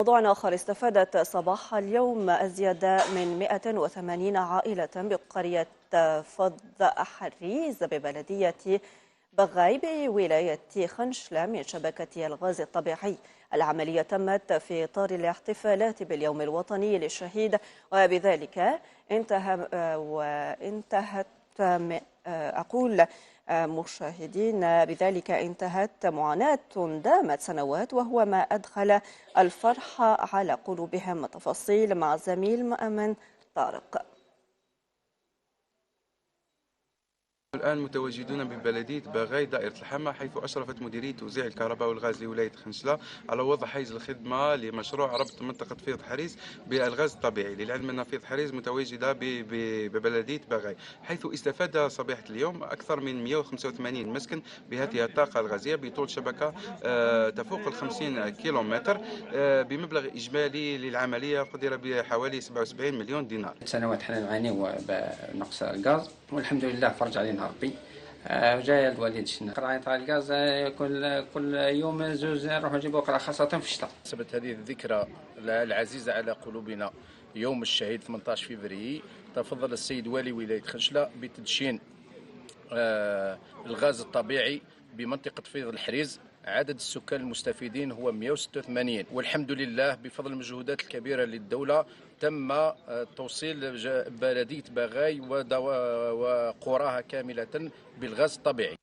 موضوع آخر: استفادت صباح اليوم أزيد من 180 عائلة بقرية فض حريز ببلدية بغاي بولاية خنشلة من شبكة الغاز الطبيعي. العملية تمت في إطار الاحتفالات باليوم الوطني للشهيد، وبذلك انتهت أقول مشاهدين، بذلك انتهت معاناة دامت سنوات، وهو ما أدخل الفرح على قلوبهم. تفاصيل مع الزميل مأمن طارق. الآن متواجدون ببلدية باغاي دائرة الحمى، حيث أشرفت مديرية توزيع الكهرباء والغاز لولاية خنشلة على وضع حيز الخدمة لمشروع ربط منطقة فيض حريز بالغاز الطبيعي. للعلم أن فيض حريز متواجدة ببلدية باغاي، حيث استفاد صبيحة اليوم أكثر من 185 مسكن بهذه الطاقة الغازية بطول شبكة تفوق ال 50 كيلومتر، بمبلغ إجمالي للعملية قدر بحوالي 77 مليون دينار. سنوات حنا نعانيو بنقص الغاز، والحمد لله فرج علينا ربي. جاي الوالد شنا قطعة تاع الغاز كل يوم زوج نروح نجيبو قطعة، خاصة في الشتاء. بمناسبة هذه الذكرى العزيزة على قلوبنا، يوم الشهيد 18 فبراير، تفضل السيد والي ولاية خنشلة بتدشين الغاز الطبيعي بمنطقة فيض الحريز. عدد السكان المستفيدين هو 186، والحمد لله بفضل المجهودات الكبيرة للدولة تم توصيل بلدية باغاي وقراها كاملة بالغاز الطبيعي.